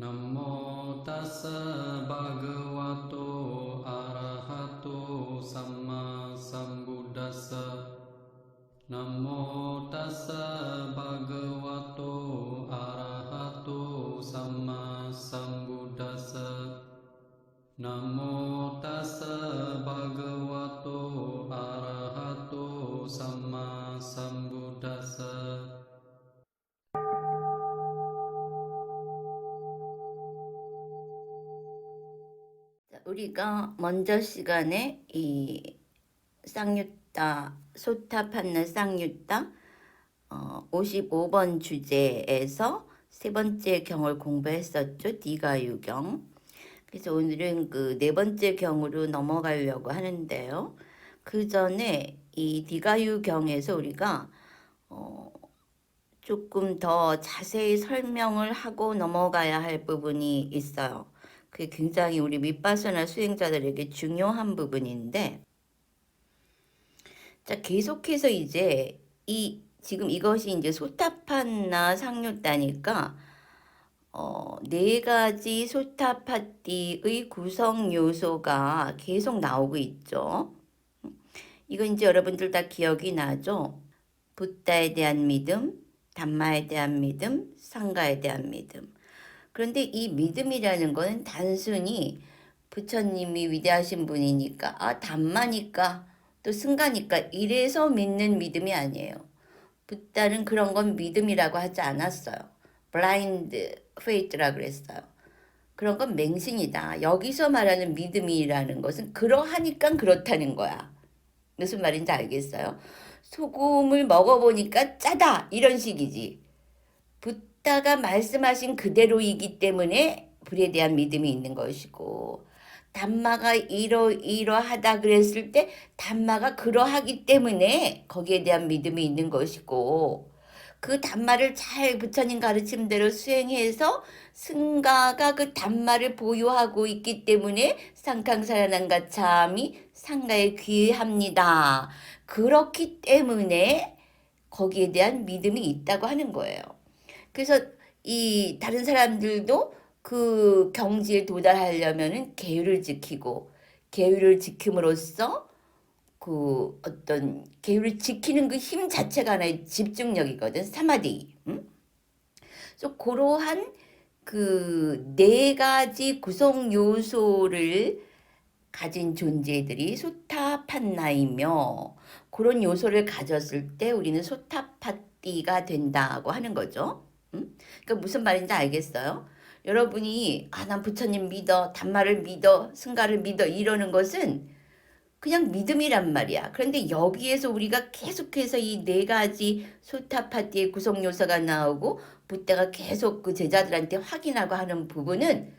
Namo tassa bhagavato arahato samma sambuddhassa. Namo tassa bhagavato arahato samma sambuddhassa. Namo tassa bhagavato arahato samma sambuddhassa. 우리가 먼저 시간에 이 쌍유타 소타판나 쌍유타 55번 주제에서 세 번째 경을 공부했었죠. 디가유경. 그래서 오늘은 그 네 번째 경으로 넘어가려고 하는데요. 그 전에 이 디가유경에서 우리가 조금 더 자세히 설명을 하고 넘어가야 할 부분이 있어요. 그게 굉장히 우리 윗바사나 수행자들에게 중요한 부분인데, 자, 계속해서 이제 지금 이것이 이제 소타판나 상류다니까, 네 가지 소타파띠의 구성 요소가 계속 나오고 있죠. 이거 이제 여러분들 다 기억이 나죠? 붓다에 대한 믿음, 담마에 대한 믿음, 상가에 대한 믿음. 그런데 이 믿음이라는 거는 단순히 부처님이 위대하신 분이니까, 담마니까, 또 승가니까 이래서 믿는 믿음이 아니에요. 붓다는 그런 건 믿음이라고 하지 않았어요. 블라인드 페이트라 그랬어요. 그런 건 맹신이다. 여기서 말하는 믿음이라는 것은 그러하니까 그렇다는 거야. 무슨 말인지 알겠어요? 소금을 먹어보니까 짜다 이런 식이지. 붓다가 말씀하신 그대로이기 때문에 불에 대한 믿음이 있는 것이고, 담마가 이러이러하다 그랬을 때 담마가 그러하기 때문에 거기에 대한 믿음이 있는 것이고, 그 담마를 잘 부처님 가르침대로 수행해서 승가가 그 담마를 보유하고 있기 때문에 상캉사라난가 참이 상가에 귀합니다. 그렇기 때문에 거기에 대한 믿음이 있다고 하는 거예요. 그래서 이 다른 사람들도 그 경지에 도달하려면은 계율을 지키고, 계율을 지킴으로써 그 어떤 계율을 지키는 그 힘 자체가 하나의 집중력이거든. 사마디. 그래서 그러한 그 네 가지 구성 요소를 가진 존재들이 소타판나이며, 그런 요소를 가졌을 때 우리는 소타파띠가 된다고 하는 거죠. 그러니까 무슨 말인지 알겠어요? 여러분이 난 부처님 믿어, 담마를 믿어, 승가를 믿어 이러는 것은 그냥 믿음이란 말이야. 그런데 여기에서 우리가 계속해서 이 네 가지 소타파티의 구성 요소가 나오고 붓다가 계속 그 제자들한테 확인하고 하는 부분은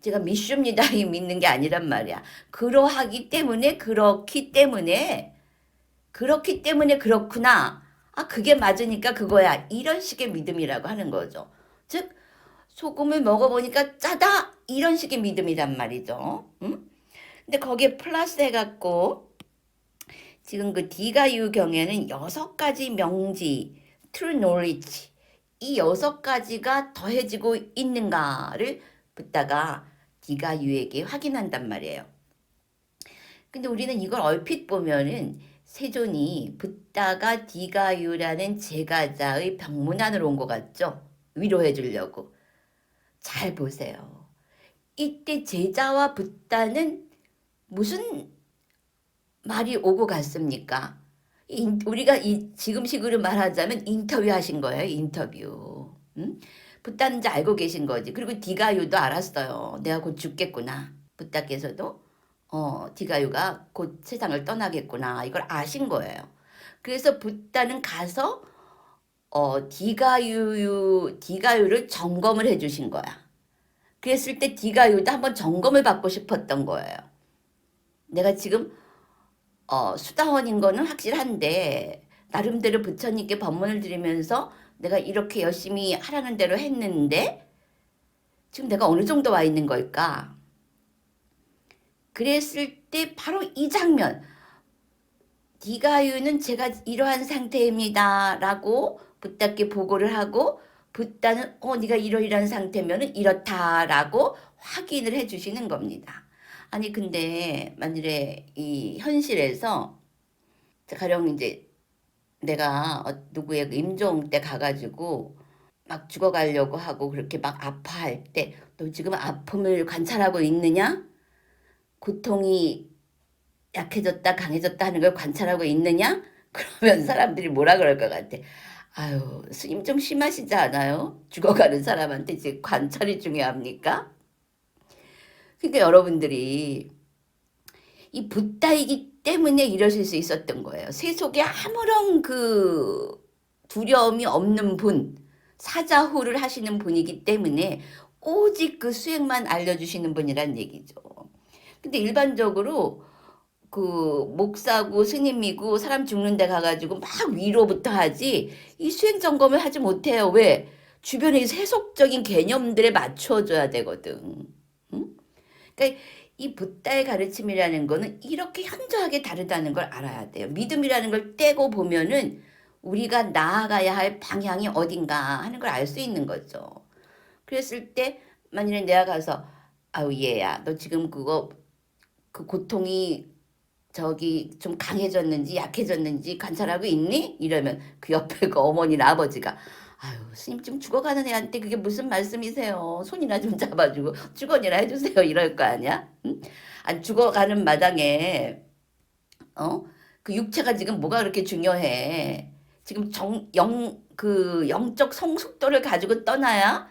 제가 믿습니다 이 믿는 게 아니란 말이야. 그러하기 때문에 그렇기 때문에 그렇구나. 그게 맞으니까 그거야. 이런 식의 믿음이라고 하는 거죠. 즉 소금을 먹어보니까 짜다 이런 식의 믿음이란 말이죠. 근데 거기에 플러스 해갖고 지금 그 디가유경에는 6가지 명지, true knowledge 이 6가지가 더해지고 있는가를 붓다가 디가유에게 확인한단 말이에요. 근데 우리는 이걸 얼핏 보면은 세존이 붓다가 디가유라는 제가자의 병문안으로 온 것 같죠? 위로해 주려고. 잘 보세요. 이때 제자와 붓다는 무슨 말이 오고 갔습니까? 우리가 지금식으로 말하자면 인터뷰 하신 거예요. 인터뷰. 붓다는지 알고 계신 거지. 그리고 디가유도 알았어요. 내가 곧 죽겠구나. 붓다께서도 디가유가 곧 세상을 떠나겠구나. 이걸 아신 거예요. 그래서 붓다는 가서 디가유를 점검을 해주신 거야. 그랬을 때 디가유도 한번 점검을 받고 싶었던 거예요. 내가 지금 수다원인 거는 확실한데 나름대로 부처님께 법문을 드리면서 내가 이렇게 열심히 하라는 대로 했는데 지금 내가 어느 정도 와 있는 걸까? 그랬을 때 바로 이 장면, 디가유는 제가 이러한 상태입니다 라고 붓다께 보고를 하고 붓다는 네가 이러이러한 상태면은 이렇다라고 확인을 해 주시는 겁니다. 아니 근데 만일에 이 현실에서 가령 이제 내가 누구의 임종 때 가가지고 막 죽어가려고 하고 그렇게 막 아파할 때 너 지금 아픔을 관찰하고 있느냐? 고통이 약해졌다 강해졌다 하는 걸 관찰하고 있느냐? 그러면 사람들이 뭐라 그럴 것 같아. 아유 스님 좀 심하시지 않아요? 죽어가는 사람한테 지금 관찰이 중요합니까? 그러니까 여러분들이 이 붓다이기 때문에 이러실 수 있었던 거예요. 세속에 아무런 그 두려움이 없는 분, 사자후를 하시는 분이기 때문에 오직 그 수행만 알려주시는 분이란 얘기죠. 근데 일반적으로 그 목사고 스님이고 사람 죽는 데 가가지고 막 위로부터 하지 이 수행 점검을 하지 못해요. 왜? 주변의 세속적인 개념들에 맞춰줘야 되거든. 응? 그러니까 이 붓다의 가르침이라는 거는 이렇게 현저하게 다르다는 걸 알아야 돼요. 믿음이라는 걸 떼고 보면은 우리가 나아가야 할 방향이 어딘가 하는 걸 알 수 있는 거죠. 그랬을 때 만일에 내가 가서 아우 얘야 너 지금 그 고통이 저기 좀 강해졌는지 약해졌는지 관찰하고 있니? 이러면 그 옆에 그 어머니나 아버지가 아유 스님 지금 죽어가는 애한테 그게 무슨 말씀이세요? 손이나 좀 잡아주고 축원이나 해주세요 이럴 거 아니야? 응? 아니 죽어가는 마당에 그 육체가 지금 뭐가 그렇게 중요해? 지금 그 영적 성숙도를 가지고 떠나야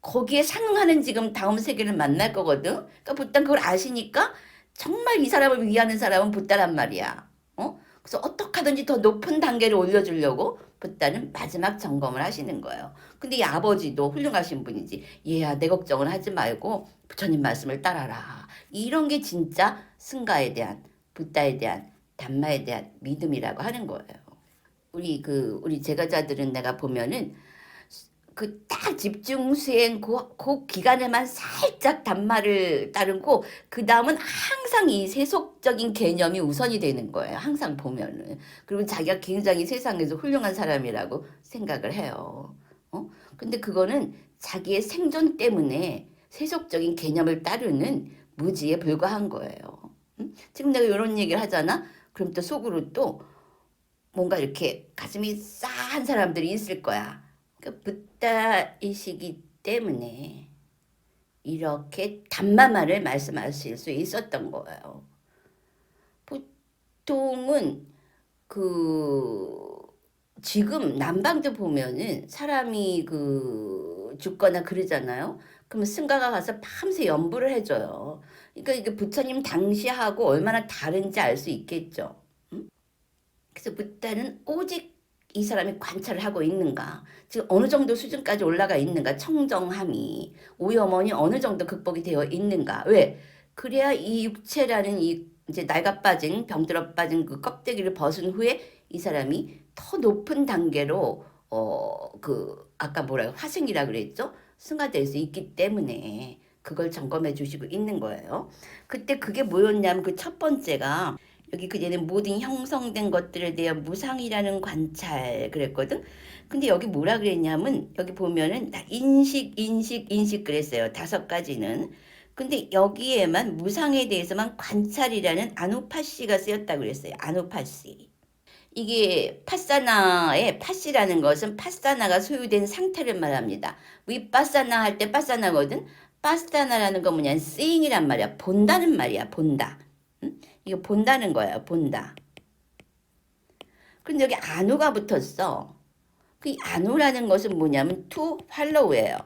거기에 상응하는 지금 다음 세계를 만날 거거든. 그러니까 부단 그걸 아시니까 정말 이 사람을 위하는 사람은 붓다란 말이야. 그래서 어떻게 하든지 더 높은 단계를 올려주려고 붓다는 마지막 점검을 하시는 거예요. 근데 이 아버지도 훌륭하신 분이지. 얘야 내 걱정을 하지 말고 부처님 말씀을 따라라. 이런 게 진짜 승가에 대한 붓다에 대한 담마에 대한 믿음이라고 하는 거예요. 우리 제가자들은 내가 보면은 그 딱 집중 수행 그 기간에만 살짝 단말을 따르고 그 다음은 항상 이 세속적인 개념이 우선이 되는 거예요. 항상 보면은. 그리고 자기가 굉장히 세상에서 훌륭한 사람이라고 생각을 해요. 근데 그거는 자기의 생존 때문에 세속적인 개념을 따르는 무지에 불과한 거예요. 지금 내가 이런 얘기를 하잖아? 그럼 또 속으로 또 뭔가 이렇게 가슴이 싸한 사람들이 있을 거야. 그 붓다이시기 때문에 이렇게 담마말을 말씀하실 수 있었던 거예요. 보통은 그 지금 남방도 보면은 사람이 그 죽거나 그러잖아요. 그러면 승가가 가서 밤새 연부를 해줘요. 그러니까 이게 부처님 당시하고 얼마나 다른지 알 수 있겠죠. 그래서 붓다는 오직 이 사람이 관찰을 하고 있는가, 지금 어느 정도 수준까지 올라가 있는가, 청정함이 오염원이 어느 정도 극복이 되어 있는가. 왜? 그래야 이 육체라는 이 이제 낡아 빠진 병들어 빠진 그 껍데기를 벗은 후에 이 사람이 더 높은 단계로 그 아까 뭐라고 화생이라 그랬죠? 승화될 수 있기 때문에 그걸 점검해 주시고 있는 거예요. 그때 그게 뭐였냐면 그 첫 번째가 여기 그제는 모든 형성된 것들에 대한 무상이라는 관찰 그랬거든. 근데 여기 뭐라 그랬냐면 여기 보면은 다 인식 그랬어요. 5가지는. 근데 여기에만 무상에 대해서만 관찰이라는 아누파시가 쓰였다고 그랬어요. 아누파시. 이게 파사나의 파시라는 것은 파사나가 소유된 상태를 말합니다. 윗파사나 할 때 파사나거든. 파사나라는 건 뭐냐? seeing이란 말이야. 본다는 말이야. 본다. 응? 이거 본다는 거야. 본다. 근데 여기 안우가 붙었어. 그 안우라는 것은 뭐냐면 to follow예요.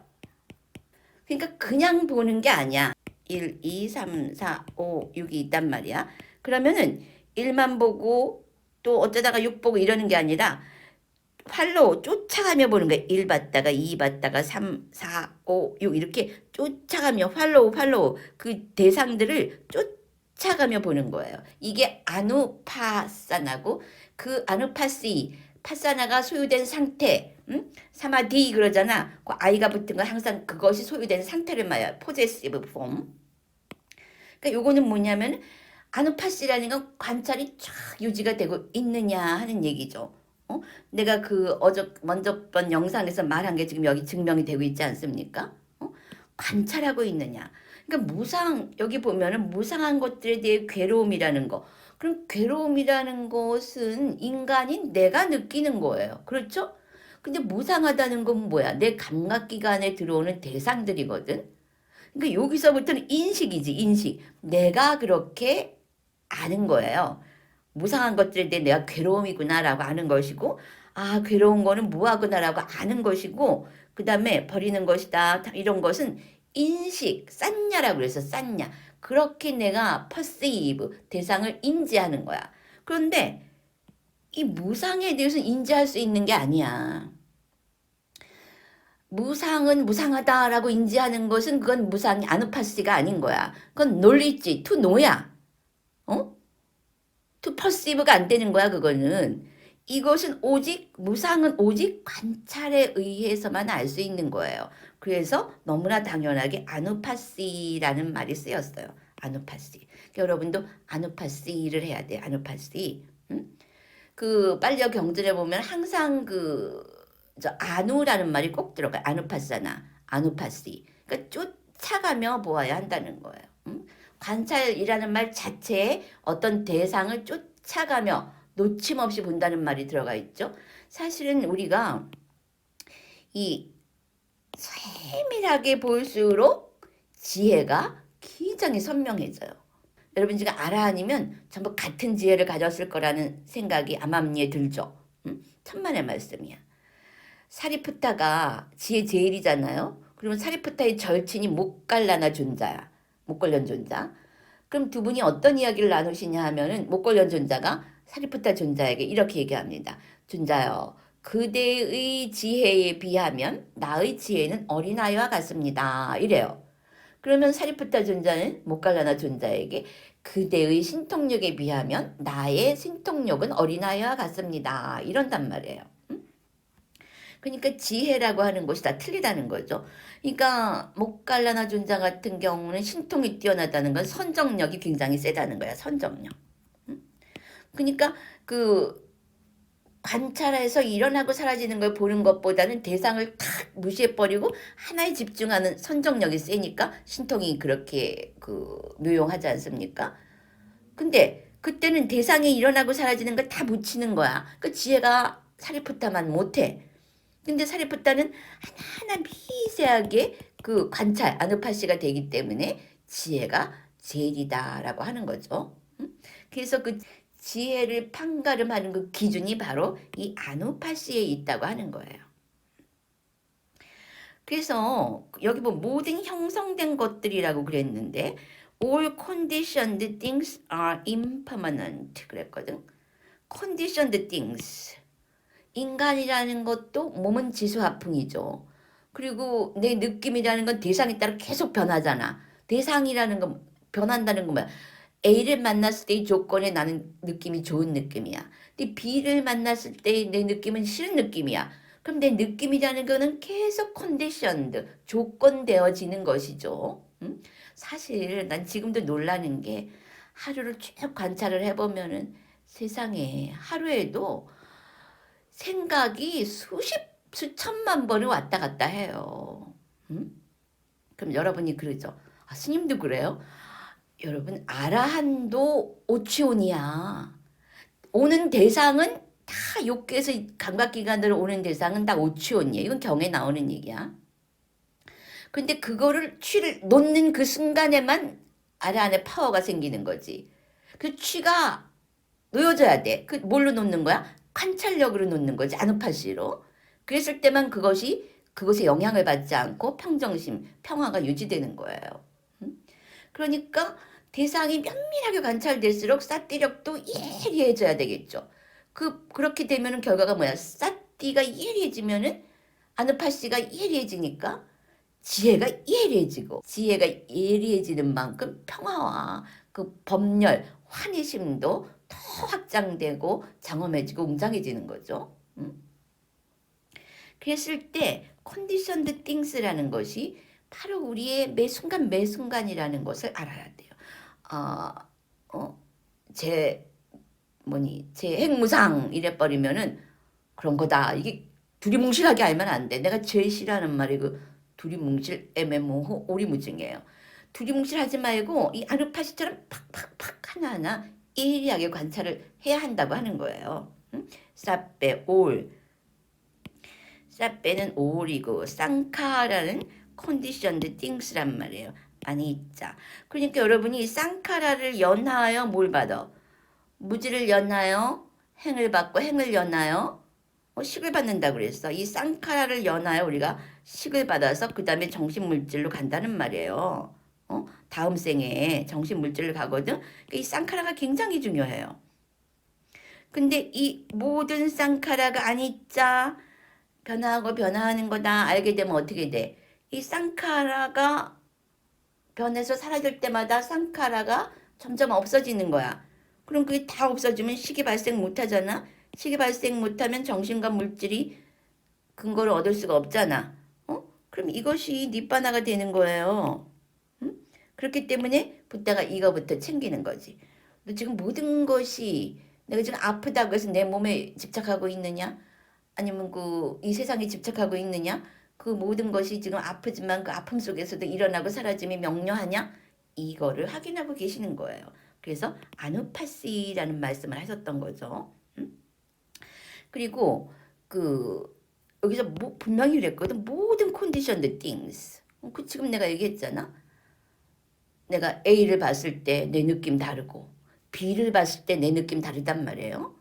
그러니까 그냥 보는 게 아니야. 1, 2, 3, 4, 5, 6이 있단 말이야. 그러면은 1만 보고 또 어쩌다가 6 보고 이러는 게 아니라 팔로우 쫓아가며 보는 거야. 1 봤다가 2 봤다가 3, 4, 5, 6 이렇게 쫓아가며 팔로우 그 대상들을 쫓아가며 보는 거예요. 이게 아누파사나고 그 아누파시 파사나가 소유된 상태 사마디 그러잖아. 그 아이가 붙은 건 항상 그것이 소유된 상태를 말해요. 포제시브 폼. 그러니까 요거는 뭐냐면 아누파시라는 건 관찰이 쫙 유지가 되고 있느냐 하는 얘기죠. 내가 그 먼저 번 영상에서 말한 게 지금 여기 증명이 되고 있지 않습니까? 관찰하고 있느냐. 그러니까 여기 보면은 무상한 것들에 대해 괴로움이라는 거. 그럼 괴로움이라는 것은 인간인 내가 느끼는 거예요. 그렇죠? 근데 무상하다는 건 뭐야? 내 감각기관에 들어오는 대상들이거든. 그러니까 여기서부터는 인식이지, 인식. 내가 그렇게 아는 거예요. 무상한 것들에 대해 내가 괴로움이구나라고 아는 것이고, 아, 괴로운 거는 무하구나라고 아는 것이고, 그 다음에 버리는 것이다. 이런 것은 인식, 쌌냐라고 그래서 쌌냐. 그렇게 내가 perceive, 대상을 인지하는 거야. 그런데 이 무상에 대해서 인지할 수 있는 게 아니야. 무상은 무상하다라고 인지하는 것은 그건 무상이 아누파시가 아닌 거야. 그건 놀리지, to know야. to perceive가 안 되는 거야, 그거는. 이것은 무상은 오직 관찰에 의해서만 알 수 있는 거예요. 그래서 너무나 당연하게 아누파시라는 말이 쓰였어요. 아누파시. 그러니까 여러분도 아누파시를 해야 돼, 아누파시. 그 빨려 경전에 보면 항상 아누라는 말이 꼭 들어가요. 아누파사나, 아누파시. 그러니까 쫓아가며 보아야 한다는 거예요. 관찰이라는 말 자체에 어떤 대상을 쫓아가며 놓침없이 본다는 말이 들어가 있죠. 사실은 우리가 이 세밀하게 볼수록 지혜가 굉장히 선명해져요. 여러분 지금 아라한이면 전부 같은 지혜를 가졌을 거라는 생각이 암암리에 들죠. 천만의 말씀이야. 사리푸타가 지혜 제일이잖아요. 그러면 사리푸타의 절친이 목갈라나 존자야. 목걸련 존자. 그럼 두 분이 어떤 이야기를 나누시냐 하면은 목걸련 존자가 사리푸타 존자에게 이렇게 얘기합니다. 존자여, 그대의 지혜에 비하면 나의 지혜는 어린아이와 같습니다. 이래요. 그러면 사리푸타 존자는 목갈라나 존자에게 그대의 신통력에 비하면 나의 신통력은 어린아이와 같습니다. 이런단 말이에요. 그러니까 지혜라고 하는 것이 다 틀리다는 거죠. 그러니까 목갈라나 존자 같은 경우는 신통이 뛰어나다는 건 선정력이 굉장히 세다는 거야. 선정력. 그러니까 그 관찰해서 일어나고 사라지는 걸 보는 것보다는 대상을 탁 무시해버리고 하나에 집중하는 선정력이 세니까 신통이 그렇게 묘용하지 않습니까? 근데 그때는 대상이 일어나고 사라지는 걸 다 묻히는 거야. 그 지혜가 사리푸타만 못해. 근데 사리푸타는 하나하나 미세하게 그 관찰, 아누파시가 되기 때문에 지혜가 제일이다라고 하는 거죠. 그래서 그 지혜를 판가름하는 그 기준이 바로 이 아누파시에 있다고 하는 거예요. 그래서 여기 뭐 모든 형성된 것들이라고 그랬는데 all conditioned things are impermanent 그랬거든. conditioned things. 인간이라는 것도 몸은 지수화풍이죠. 그리고 내 느낌이라는 건 대상에 따라 계속 변하잖아. 대상이라는 건 변한다는 건 뭐야? A를 만났을 때의 조건에 나는 느낌이 좋은 느낌이야. 근데 B를 만났을 때 내 느낌은 싫은 느낌이야. 그럼 내 느낌이라는 거는 계속 컨디션드, 조건되어지는 것이죠. 사실 난 지금도 놀라는 게 하루를 쭉 관찰을 해보면은 세상에 하루에도 생각이 수천만 번을 왔다 갔다 해요. 그럼 여러분이 그러죠. 아, 스님도 그래요? 여러분, 아라한도 오치온이야. 오는 대상은 다 욕계에서 감각기관으로 오는 대상은 다 오치온이야. 이건 경에 나오는 얘기야. 근데 그거를 취를 놓는 그 순간에만 아라한의 파워가 생기는 거지. 그 취가 놓여져야 돼. 그 뭘로 놓는 거야? 관찰력으로 놓는 거지. 아누파시로. 그랬을 때만 그것에 영향을 받지 않고 평정심, 평화가 유지되는 거예요. 그러니까 대상이 면밀하게 관찰될수록 사띠력도 예리해져야 되겠죠. 그렇게 되면은 결과가 뭐야? 사띠가 예리해지면은 아누파시가 예리해지니까 지혜가 예리해지고 지혜가 예리해지는 만큼 평화와 그 법렬, 환희심도 더 확장되고 장엄해지고 웅장해지는 거죠. 그랬을 때 컨디션드 띵스라는 것이 바로 우리의 매 순간 매 순간이라는 것을 알아야 돼요. 제 핵무상 이래버리면은 그런 거다. 이게 두리뭉실하게 알면 안 돼. 내가 제일 싫어하는 말이 그 두리뭉실 애매모호 오리무중이에요. 두리뭉실하지 말고 이 아르파시처럼 팍팍팍 하나하나 일일하게 관찰을 해야 한다고 하는 거예요. 응? 사페 올. 사페는 올이고 쌍카라는 컨디션드 띵스란 말이에요. 아니자. 그러니까 여러분이 쌍카라를 연하여 뭘 받아? 무지를 연하여 행을 받고 행을 연하여 식을 받는다 그랬어. 이 쌍카라를 연하여 우리가 식을 받아서 그 다음에 정신물질로 간다는 말이에요. 다음 생에 정신물질로 가거든. 이 쌍카라가 굉장히 중요해요. 근데 이 모든 쌍카라가 아니자 변화하고 변화하는 거다 알게 되면 어떻게 돼? 이 쌍카라가 변해서 사라질 때마다 쌍카라가 점점 없어지는 거야. 그럼 그게 다 없어지면 식이 발생 못하잖아. 식이 발생 못하면 정신과 물질이 근거를 얻을 수가 없잖아. 그럼 이것이 니바나가 되는 거예요. 응? 그렇기 때문에 붓다가 이거부터 챙기는 거지. 너 지금 모든 것이 내가 지금 아프다고 해서 내 몸에 집착하고 있느냐? 아니면 이 세상에 집착하고 있느냐? 그 모든 것이 지금 아프지만 그 아픔 속에서도 일어나고 사라짐이 명료하냐? 이거를 확인하고 계시는 거예요. 그래서 아누파시라는 말씀을 하셨던 거죠. 그리고 여기서 분명히 그랬거든. 모든 conditioned things. 지금 내가 얘기했잖아. 내가 A를 봤을 때 내 느낌 다르고 B를 봤을 때 내 느낌 다르단 말이에요.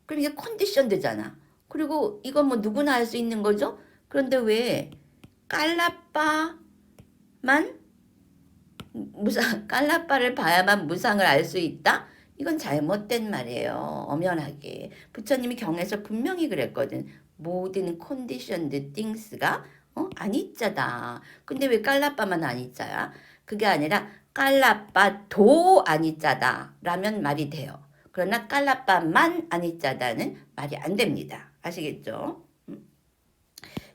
그럼 이게 컨디션드잖아. 그리고 이건 뭐 누구나 할 수 있는 거죠. 그런데 왜 깔라빠만 깔라빠를 봐야만 무상을 알 수 있다? 이건 잘못된 말이에요. 엄연하게. 부처님이 경에서 분명히 그랬거든. 모든 컨디션드 띵스가 아니짜다. 근데 왜 깔라빠만 아니짜야? 그게 아니라 깔라빠도 아니짜다 라면 말이 돼요. 그러나 깔라빠만 아니짜다는 말이 안 됩니다. 아시겠죠?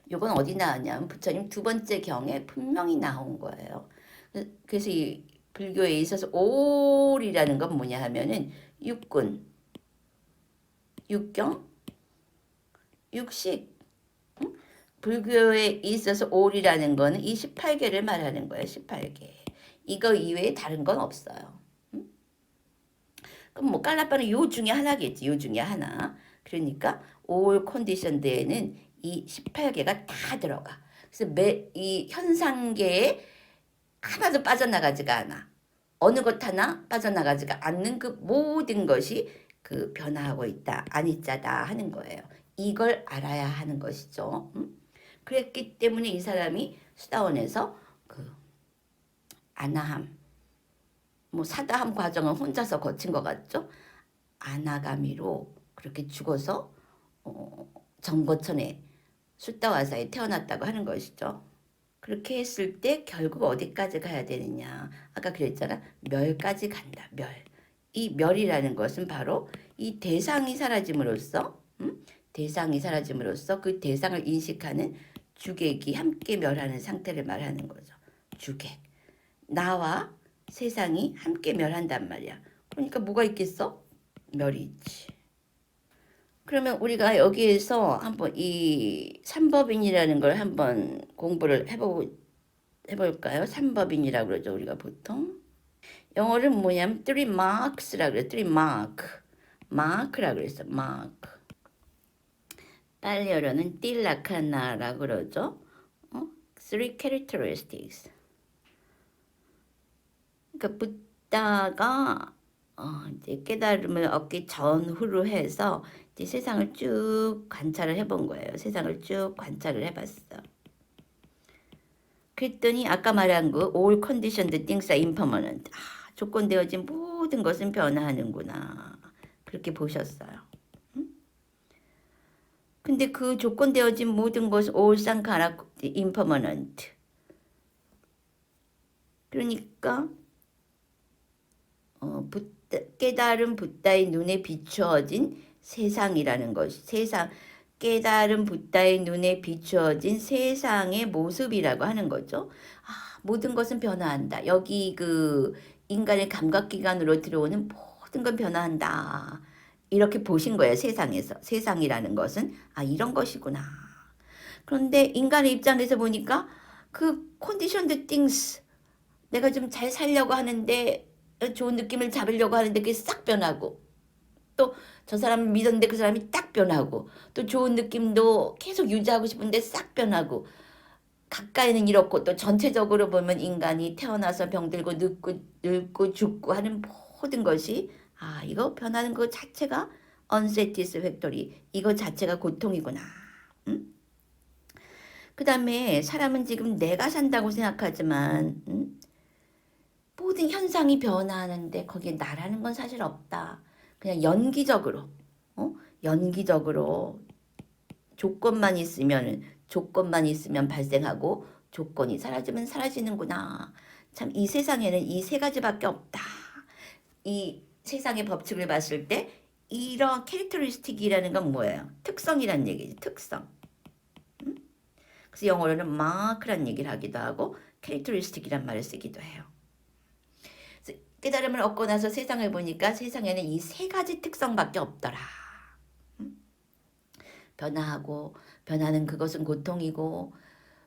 이건 어디 나왔냐면 부처님 두 번째 경에 분명히 나온 거예요. 그래서 이 불교에 있어서 올이라는 건 뭐냐 하면은 육군, 육경, 육식. 불교에 있어서 올이라는 거는 이 18개를 말하는 거예요. 18개. 이거 이외에 다른 건 없어요. 그럼 뭐 깔라빠는 요 중에 하나겠지. 요 중에 하나. 그러니까 올 컨디션드에는 이 18개가 다 들어가. 그래서 이 현상계에 하나도 빠져나가지가 않아. 어느 것 하나 빠져나가지가 않는 그 모든 것이 변화하고 있다. 아니짜다 하는 거예요. 이걸 알아야 하는 것이죠. 그랬기 때문에 이 사람이 수다원에서 아나함, 사다함 과정을 혼자서 거친 것 같죠? 아나가미로 그렇게 죽어서 정거천에 숫다와사에 태어났다고 하는 것이죠. 그렇게 했을 때 결국 어디까지 가야 되느냐. 아까 그랬잖아. 멸까지 간다. 멸. 이 멸이라는 것은 바로 이 대상이 사라짐으로써 대상이 사라짐으로써 그 대상을 인식하는 주객이 함께 멸하는 상태를 말하는 거죠. 주객. 나와 세상이 함께 멸한단 말이야. 그러니까 뭐가 있겠어? 멸이 있지. 그러면 우리가 여기에서 한번 이 삼법인이라는 걸 한번 공부를 해볼까요? 삼법인이라고 그러죠. 우리가 보통. 영어는 뭐냐면 three marks라고 그래요. three mark. mark라고 그랬어. mark. 빨리어로는 틸라카나라고 그러죠. three characteristics. 그러니까 붓다가 이제 깨달음을 얻기 전후로 해서 이제 세상을 쭉 관찰을 해본 거예요. 세상을 쭉 관찰을 해봤어. 그랬더니 아까 말한 거 all conditioned things are impermanent. 조건되어진 모든 것은 변화하는구나. 그렇게 보셨어요. 근데 그 조건되어진 모든 것은 all sankhara impermanent. 그러니까 깨달은 붓다의 눈에 비추어진 세상이라는 것이 깨달은 붓다의 눈에 비추어진 세상의 모습이라고 하는 거죠. 모든 것은 변화한다. 여기 인간의 감각기관으로 들어오는 모든 건 변화한다. 이렇게 보신 거예요. 세상에서. 세상이라는 것은 이런 것이구나. 그런데 인간의 입장에서 보니까 그 conditioned things, 내가 좀 잘 살려고 하는데 좋은 느낌을 잡으려고 하는데 그게 싹 변하고, 또 저 사람을 믿었는데 그 사람이 딱 변하고, 또 좋은 느낌도 계속 유지하고 싶은데 싹 변하고, 가까이는 이렇고, 또 전체적으로 보면 인간이 태어나서 병들고 늙고 죽고 하는 모든 것이 이거 변하는 것 자체가 unsatisfactory, 이거 자체가 고통이구나. 응? 그 다음에 사람은 지금 내가 산다고 생각하지만 모든 현상이 변화하는데 거기에 나라는 건 사실 없다. 그냥 연기적으로 연기적으로 조건만 있으면 발생하고 조건이 사라지면 사라지는구나. 참 이 세상에는 이 세 가지밖에 없다. 이 세상의 법칙을 봤을 때 이런 캐릭터리스틱이라는 건 뭐예요? 특성이란 얘기지. 특성. 그래서 영어로는 마크란 얘기를 하기도 하고 캐릭터리스틱이란 말을 쓰기도 해요. 깨달음을 얻고 나서 세상을 보니까 세상에는 이 세 가지 특성밖에 없더라. 변화하고, 변하는 그것은 고통이고,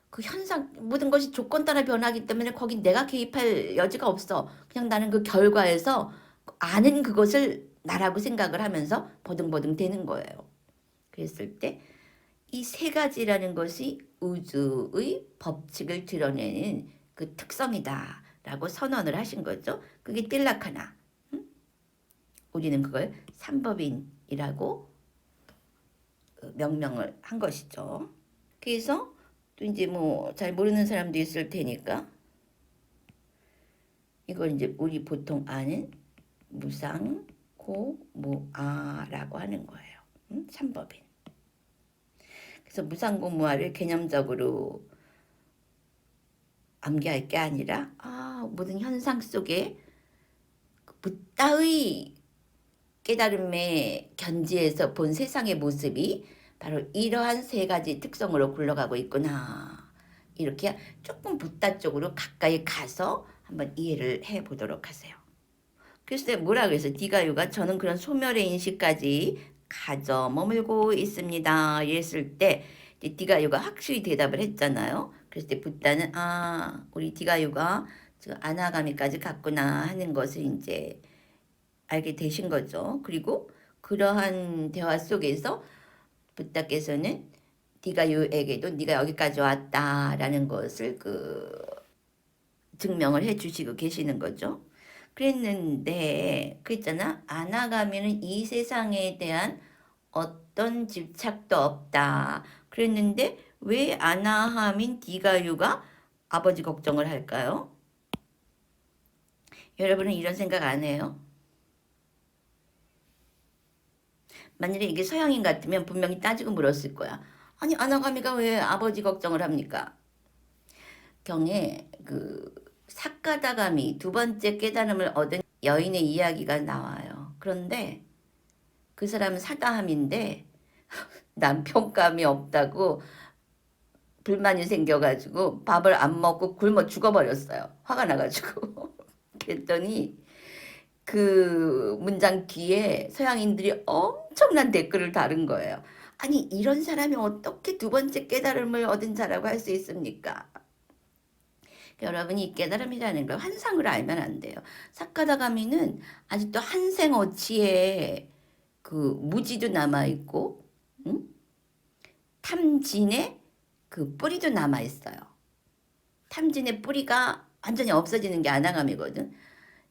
그 현상, 모든 것이 조건 따라 변하기 때문에 거긴 내가 개입할 여지가 없어. 그냥 나는 그 결과에서 아는 그것을 나라고 생각을 하면서 버둥버둥 되는 거예요. 그랬을 때 이 세 가지라는 것이 우주의 법칙을 드러내는 그 특성이다 라고 선언을 하신 거죠. 그게 틸라카나. 우리는 그걸 삼법인이라고 명명을 한 것이죠. 그래서 또 이제 뭐 잘 모르는 사람도 있을 테니까 이걸 이제 우리 보통 아는 무상, 고, 무, 아라고 하는 거예요. 삼법인. 그래서 무상고무아를 개념적으로 암기할 게 아니라 모든 현상 속에 부따의 깨달음의 견지에서 본 세상의 모습이 바로 이러한 세 가지 특성으로 굴러가고 있구나. 이렇게 조금 부따 쪽으로 가까이 가서 한번 이해를 해보도록 하세요. 그래서 뭐라 그래서 디가유가 저는 그런 소멸의 인식까지 가져 머물고 있습니다. 이랬을 때 디가유가 확실히 대답을 했잖아요. 그랬을 때 부따는 우리 디가유가 아나가미까지 갔구나 하는 것을 이제 알게 되신 거죠. 그리고 그러한 대화 속에서 부따께서는 디가유에게도 네가 여기까지 왔다라는 것을 증명을 해주시고 계시는 거죠. 그랬는데 그랬잖아. 아나가미는 이 세상에 대한 어떤 집착도 없다. 그랬는데 왜 아나함인 디가유가 아버지 걱정을 할까요? 여러분은 이런 생각 안 해요? 만일에 이게 서양인 같으면 분명히 따지고 물었을 거야. 아니 아나가미가 왜 아버지 걱정을 합니까? 경에 사카다가미 두 번째 깨달음을 얻은 여인의 이야기가 나와요. 그런데 그 사람은 사다함인데 남편감이 없다고 불만이 생겨가지고 밥을 안 먹고 굶어 죽어버렸어요. 화가 나가지고. 그랬더니 그 문장 뒤에 서양인들이 엄청난 댓글을 다른 거예요. 아니 이런 사람이 어떻게 두 번째 깨달음을 얻은 자라고 할 수 있습니까? 여러분이 이 깨달음이라는 걸 환상으로 알면 안 돼요. 사카다가미는 아직도 한생어치에 그 무지도 남아있고 탐진의 그 뿌리도 남아있어요. 탐진의 뿌리가 완전히 없어지는 게 아나감이거든.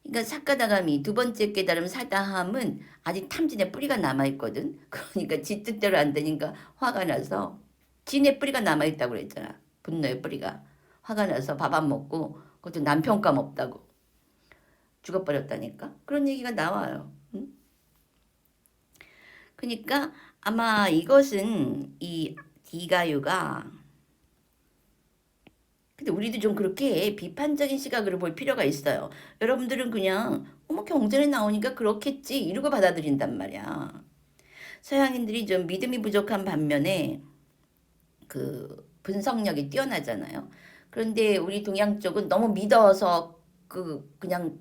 그러니까 사카다가미 두 번째 깨달음 사다함은 아직 탐진의 뿌리가 남아있거든. 그러니까 지 뜻대로 안 되니까 화가 나서 진의 뿌리가 남아있다고 그랬잖아. 분노의 뿌리가. 화가 나서 밥 안 먹고 그것도 남편감 없다고 죽어버렸다니까. 그런 얘기가 나와요. 그러니까 아마 이것은 이 디가유가 근데 우리도 좀 그렇게 비판적인 시각으로 볼 필요가 있어요. 여러분들은 그냥 경전에 나오니까 그렇겠지 이러고 받아들인단 말이야. 서양인들이 좀 믿음이 부족한 반면에 그 분석력이 뛰어나잖아요. 그런데 우리 동양 쪽은 너무 믿어서 그냥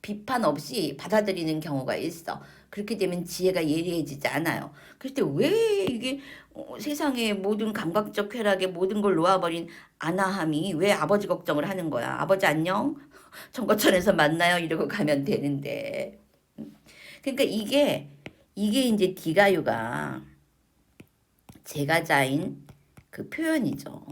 비판 없이 받아들이는 경우가 있어. 그렇게 되면 지혜가 예리해지지 않아요. 그럴 때 왜 이게 세상의 모든 감각적 쾌락에 모든 걸 놓아버린 아나함이 왜 아버지 걱정을 하는 거야. 아버지 안녕? 정거천에서 만나요. 이러고 가면 되는데. 그러니까 이게 이제 디가유가 제가자인 그 표현이죠.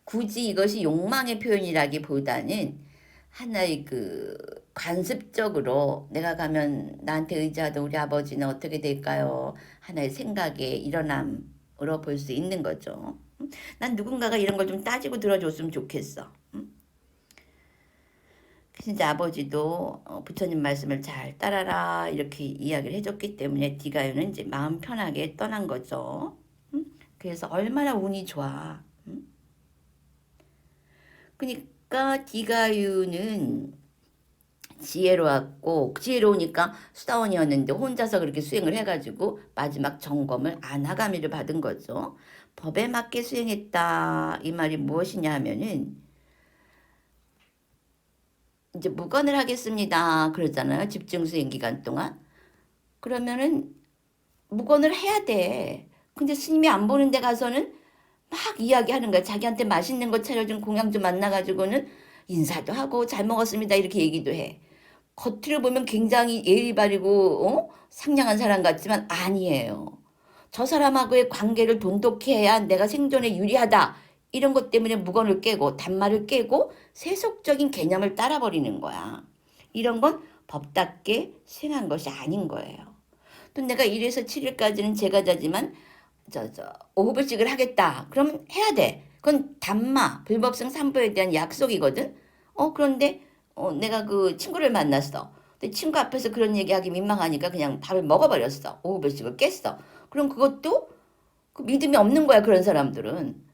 굳이 이것이 욕망의 표현이라기보다는 하나의 그 관습적으로 내가 가면 나한테 의지하던 우리 아버지는 어떻게 될까요? 하나의 생각의 일어남으로 볼 수 있는 거죠. 난 누군가가 이런 걸 좀 따지고 들어줬으면 좋겠어. 그래서 이제 아버지도 부처님 말씀을 잘 따라라 이렇게 이야기를 해줬기 때문에 디가유는 이제 마음 편하게 떠난 거죠. 그래서 얼마나 운이 좋아. 그러니까 디가유는 지혜로우니까 수다원이었는데 혼자서 그렇게 수행을 해가지고 마지막 점검을 아나가미를 받은 거죠. 법에 맞게 수행했다. 이 말이 무엇이냐 하면은 이제 묵언을 하겠습니다. 그러잖아요. 집중 수행 기간 동안. 그러면은 묵언을 해야 돼. 근데 스님이 안 보는 데 가서는 막 이야기하는 거야. 자기한테 맛있는 거 차려준 공양주 만나가지고는 인사도 하고 잘 먹었습니다. 이렇게 얘기도 해. 겉으로 보면 굉장히 예의 바르고 상냥한 사람 같지만 아니에요. 저 사람하고의 관계를 돈독히 해야 내가 생존에 유리하다. 이런 것 때문에 묵언을 깨고 단말을 깨고 세속적인 개념을 따라버리는 거야. 이런 건 법답게 수행한 것이 아닌 거예요. 또 내가 1에서 7일까지는 제가자지만 오후불식을 하겠다. 그럼 해야 돼. 그건 담마, 불법성 삼보에 대한 약속이거든. 그런데 내가 그 친구를 만났어. 근데 친구 앞에서 그런 얘기하기 민망하니까 그냥 밥을 먹어버렸어. 오후불식을 깼어. 그럼 그것도 그 믿음이 없는 거야. 그런 사람들은.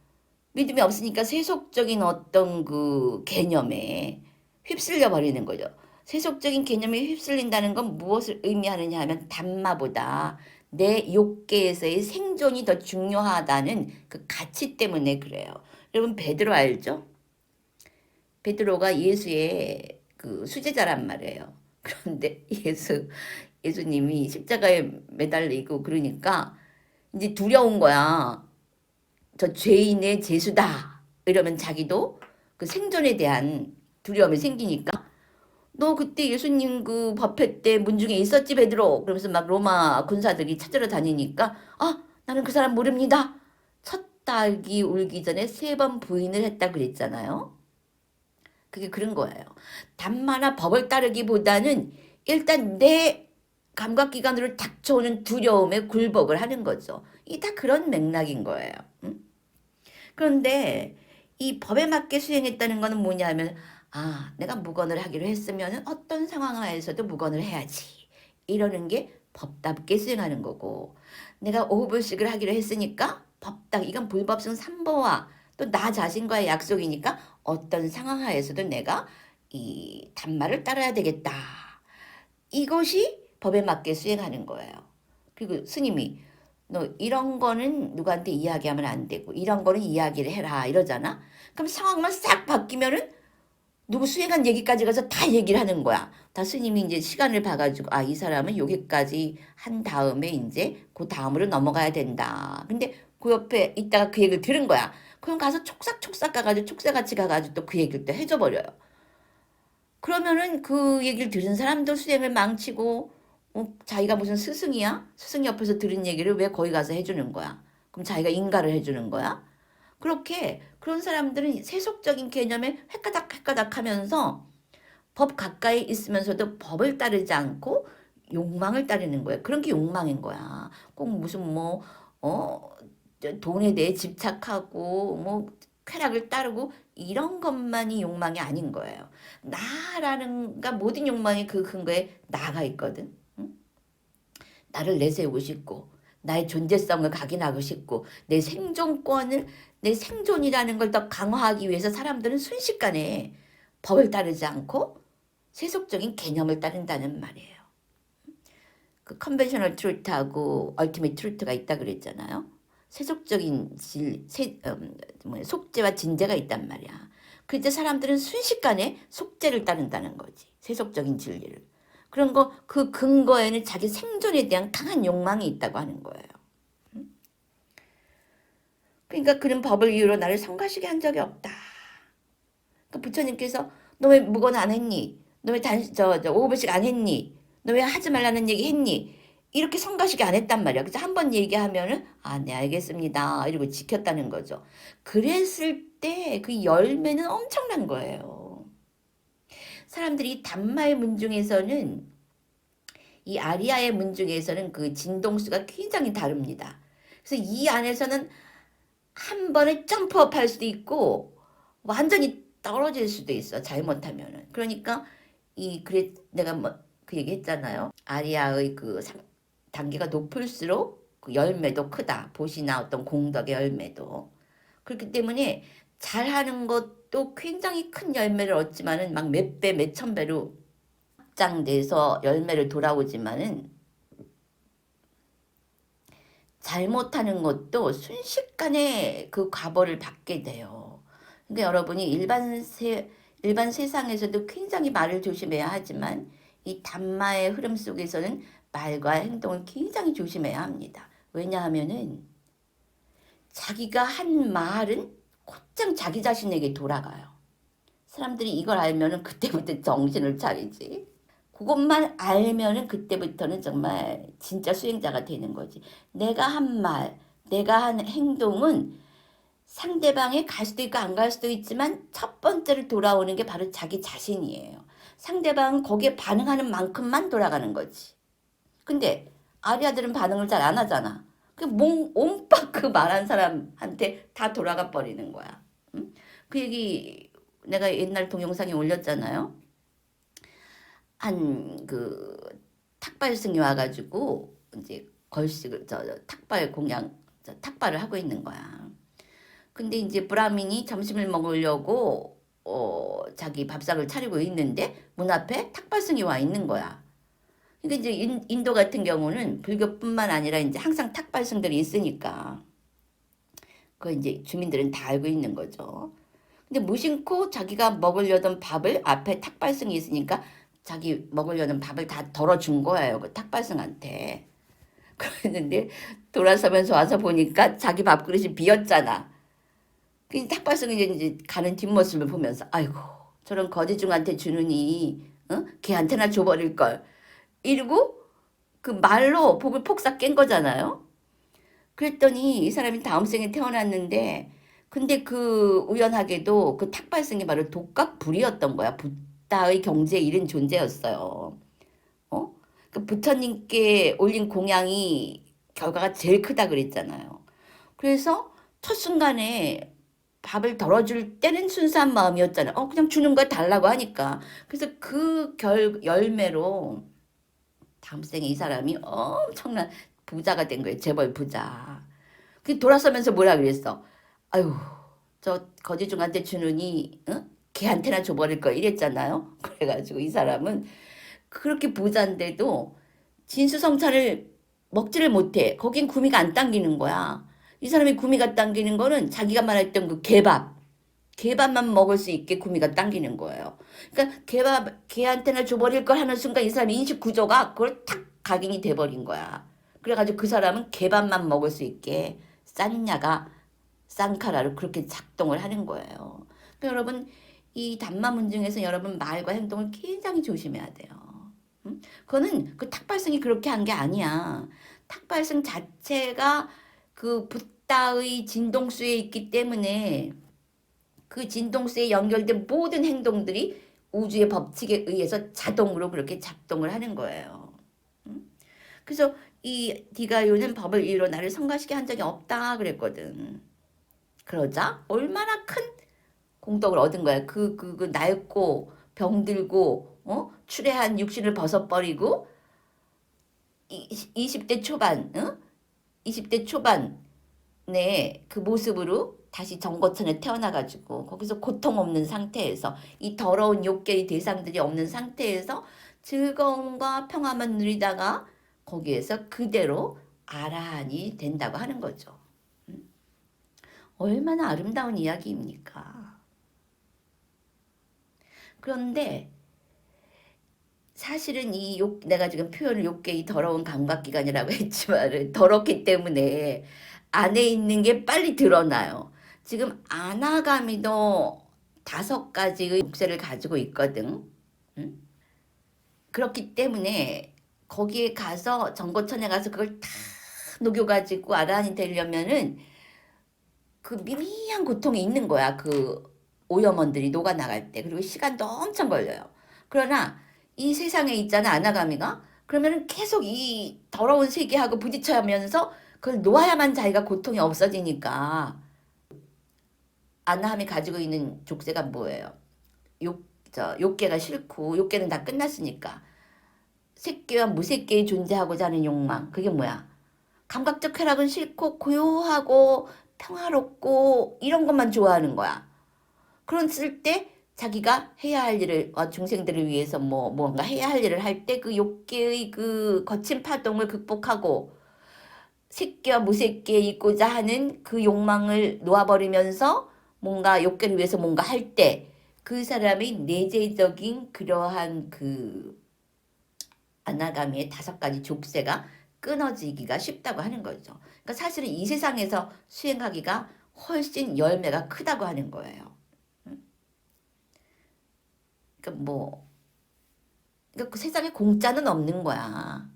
믿음이 없으니까 세속적인 어떤 그 개념에 휩쓸려 버리는 거죠. 세속적인 개념에 휩쓸린다는 건 무엇을 의미하느냐 하면 담마보다 내 욕계에서의 생존이 더 중요하다는 그 가치 때문에 그래요. 여러분 베드로 알죠? 베드로가 예수의 그 수제자란 말이에요. 그런데 예수님이 십자가에 매달리고 그러니까 이제 두려운 거야. 저 죄인의 죄수다. 이러면 자기도 그 생존에 대한 두려움이 생기니까 너 그때 예수님 그 법회 때 문중에 있었지 베드로. 그러면서 막 로마 군사들이 찾으러 다니니까 나는 그 사람 모릅니다. 첫 딸기 울기 전에 3번 부인을 했다 그랬잖아요. 그게 그런 거예요. 단마나 법을 따르기보다는 일단 내 감각기관으로 닥쳐오는 두려움에 굴복을 하는 거죠. 이게 다 그런 맥락인 거예요. 그런데 이 법에 맞게 수행했다는 거는 뭐냐면 내가 묵언을 하기로 했으면 어떤 상황 하에서도 묵언을 해야지. 이러는 게 법답게 수행하는 거고 내가 오후불식을 하기로 했으니까 이건 불법성 삼보와 또 나 자신과의 약속이니까 어떤 상황 하에서도 내가 이 단말을 따라야 되겠다. 이것이 법에 맞게 수행하는 거예요. 그리고 스님이 너 이런 거는 누구한테 이야기하면 안 되고 이런 거는 이야기를 해라 이러잖아. 그럼 상황만 싹 바뀌면은 누구 수행한 얘기까지 가서 다 얘기를 하는 거야. 다 스님이 이제 시간을 봐가지고 이 사람은 여기까지 한 다음에 이제 그 다음으로 넘어가야 된다. 근데 그 옆에 있다가 그 얘기를 들은 거야. 그럼 가서 촉싹촉싹 가가지고 촉새같이 가가지고 또 그 얘기를 또 해줘 버려요. 그러면은 그 얘기를 들은 사람도 수행을 망치고 자기가 무슨 스승이야? 스승 옆에서 들은 얘기를 왜 거기 가서 해주는 거야? 그럼 자기가 인가를 해주는 거야? 그렇게 그런 사람들은 세속적인 개념에 획가닥 하면서 법 가까이 있으면서도 법을 따르지 않고 욕망을 따르는 거야. 그런 게 욕망인 거야. 꼭 무슨 돈에 대해 집착하고 쾌락을 따르고 이런 것만이 욕망이 아닌 거예요. 그러니까 모든 욕망이 그 근거에 나가 있거든. 응? 나를 내세우고 싶고 나의 존재성을 각인하고 싶고 내 생존이라는 걸 더 강화하기 위해서 사람들은 순식간에 법을 따르지 않고 세속적인 개념을 따른다는 말이에요. 그 컨벤셔널 트루트하고 얼티밋 트루트가 있다 그랬잖아요. 세속적인 속죄와 진죄가 있단 말이야. 그때 사람들은 순식간에 속죄를 따른다는 거지. 세속적인 진리를. 그런 거 그 근거에는 자기 생존에 대한 강한 욕망이 있다고 하는 거예요. 그러니까 그런 법을 이유로 나를 성가시게 한 적이 없다. 그러니까 부처님께서 너 왜 묵언 안 했니? 너 왜 오버식 안 했니? 너 왜 하지 말라는 얘기 했니? 이렇게 성가시게 안 했단 말이야. 그래서 한 번 얘기하면은 네 알겠습니다. 이러고 지켰다는 거죠. 그랬을 때 그 열매는 엄청난 거예요. 사람들이 단마의 문 중에서는 이 아리아의 문 중에서는 그 진동수가 굉장히 다릅니다. 그래서 이 안에서는 한 번에 점프업 할 수도 있고 완전히 떨어질 수도 있어. 잘못하면은. 그러니까 그래 내가 뭐 그 얘기 했잖아요. 아리아의 그 단계가 높을수록 그 열매도 크다. 보시나 어떤 공덕의 열매도. 그렇기 때문에 잘하는 것도 굉장히 큰 열매를 얻지만은 막 몇 배, 몇 천 배로 확장돼서 열매를 돌아오지만은 잘못하는 것도 순식간에 그 과보를 받게 돼요. 그러니까 여러분이 일반 세상에서도 굉장히 말을 조심해야 하지만 이 담마의 흐름 속에서는 말과 행동을 굉장히 조심해야 합니다. 왜냐하면은 자기가 한 말은 곧장 자기 자신에게 돌아가요. 사람들이 이걸 알면은 그때부터 정신을 차리지. 그것만 알면은 그때부터는 정말 진짜 수행자가 되는 거지. 내가 한 말, 내가 한 행동은 상대방에 갈 수도 있고 안 갈 수도 있지만 첫 번째로 돌아오는 게 바로 자기 자신이에요. 상대방은 거기에 반응하는 만큼만 돌아가는 거지. 근데 아리아들은 반응을 잘 안 하잖아. 온갖 그 말한 사람한테 다 돌아가 버리는 거야. 응? 그 얘기 내가 옛날 동영상에 올렸잖아요. 한 그 탁발승이 와가지고 이제 걸식을 탁발 공양 탁발을 하고 있는 거야. 근데 이제 브라민이 점심을 먹으려고 자기 밥상을 차리고 있는데 문 앞에 탁발승이 와 있는 거야. 그러니까 이제 인도 같은 경우는 불교뿐만 아니라 이제 항상 탁발승들이 있으니까 그 이제 주민들은 다 알고 있는 거죠. 근데 무심코 자기가 먹으려던 밥을 앞에 탁발승이 있으니까 자기 먹으려는 밥을 다 덜어준 거예요. 그 탁발승한테. 그랬는데 돌아서면서 와서 보니까 자기 밥그릇이 비었잖아. 그 탁발승이 이제 가는 뒷모습을 보면서 아이고 저런 거지중한테 주느니 걔한테나 줘버릴 걸. 이러고 그 말로 복을 폭삭 깬 거잖아요. 그랬더니 이 사람이 다음 생에 태어났는데 근데 그 우연하게도 그 탁발승이 바로 독각불이었던 거야. 부다의 경지에 이른 존재였어요. 그 부처님께 올린 공양이 결과가 제일 크다 그랬잖아요. 그래서 첫 순간에 밥을 덜어줄 때는 순수한 마음이었잖아요. 그냥 주는 거 달라고 하니까. 그래서 그 열매로 다음 생에 이 사람이 엄청난 부자가 된 거예요. 재벌 부자. 그 돌아서면서 뭐라 그랬어? 아유, 저 거지중한테 주느니 걔한테나 줘버릴 거 이랬잖아요. 그래가지고 이 사람은 그렇게 부자인데도 진수성찬을 먹지를 못해. 거긴 구미가 안 당기는 거야. 이 사람이 구미가 당기는 거는 자기가 말했던 그 개밥만 먹을 수 있게 구미가 당기는 거예요. 그러니까 걔한테나 줘버릴 걸 하는 순간 이 사람 인식 구조가 그걸 탁 각인이 돼버린 거야. 그래가지고 그 사람은 개밥만 먹을 수 있게 싼냐가 쌍카라로 그렇게 작동을 하는 거예요. 그러니까 여러분 이 담마문 중에서 여러분 말과 행동을 굉장히 조심해야 돼요. 그거는 그 탁발승이 그렇게 한 게 아니야. 탁발승 자체가 그 붓다의 진동수에 있기 때문에 그 진동수에 연결된 모든 행동들이 우주의 법칙에 의해서 자동으로 그렇게 작동을 하는 거예요. 그래서 이 디가요는 법을 이유로 나를 성가시게 한 적이 없다 그랬거든. 그러자 얼마나 큰 공덕을 얻은 거야. 그 낡고 병들고 추레한 육신을 벗어버리고 20대 초반, 20대 초반에 그 모습으로 다시 정거천에 태어나가지고 거기서 고통 없는 상태에서 이 더러운 욕계의 대상들이 없는 상태에서 즐거움과 평화만 누리다가 거기에서 그대로 아라한이 된다고 하는 거죠. 얼마나 아름다운 이야기입니까? 그런데 사실은 내가 지금 표현을 욕계 이 더러운 감각기관이라고 했지만 더럽기 때문에 안에 있는 게 빨리 드러나요. 지금 아나가미도 5가지의 족쇄를 가지고 있거든. 응? 그렇기 때문에 거기에 가서 정거천에 가서 그걸 다 녹여가지고 아라한이 되려면은 그 미미한 고통이 있는 거야. 그 오염원들이 녹아나갈 때. 그리고 시간도 엄청 걸려요. 그러나 이 세상에 있잖아, 아나가미가. 그러면은 계속 이 더러운 세계하고 부딪혀야면서 그걸 놓아야만 자기가 고통이 없어지니까. 아나함이 가지고 있는 족쇄가 뭐예요? 욕계가 싫고, 욕계는 다 끝났으니까. 색계와 무색계의 존재하고자 하는 욕망. 그게 뭐야? 감각적 쾌락은 싫고, 고요하고, 평화롭고, 이런 것만 좋아하는 거야. 그랬을 때, 자기가 해야 할 일을, 중생들을 위해서 뭔가 해야 할 일을 할 때 그 욕계의 그 거친 파동을 극복하고, 색계와 무색계에 있고자 하는 그 욕망을 놓아버리면서 뭔가 욕계를 위해서 뭔가 할 때, 그 사람의 내재적인 그러한 그 아나가미의 5가지 족쇄가 끊어지기가 쉽다고 하는 거죠. 그러니까 사실은 이 세상에서 수행하기가 훨씬 열매가 크다고 하는 거예요. 그러니까 그러니까 그 세상에 공짜는 없는 거야.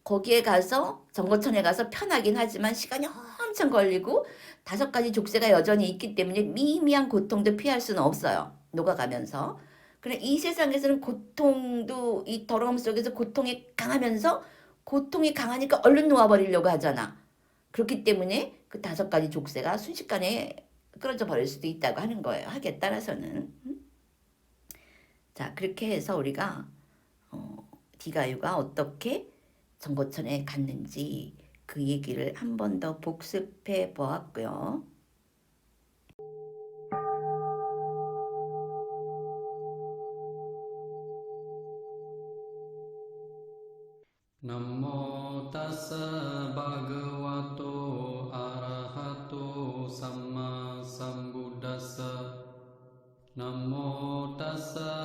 거기에 가서 정거천에 가서 편하긴 하지만 시간이 엄청 걸리고 5가지 족쇄가 여전히 있기 때문에 미미한 고통도 피할 수는 없어요. 녹아가면서. 그래 이 세상에서는 고통도 이 더러움 속에서 고통이 강하면서 고통이 강하니까 얼른 놓아버리려고 하잖아. 그렇기 때문에 그 5가지 족쇄가 순식간에 끊어져 버릴 수도 있다고 하는 거예요. 하기에 따라서는. 자 그렇게 해서 우리가 디가유가 어떻게 정거천에 갔는지 그 얘기를 한 번 더 복습해 보았고요. Namo tassa bhagavato arahato samma sambuddhassa. Namo tassa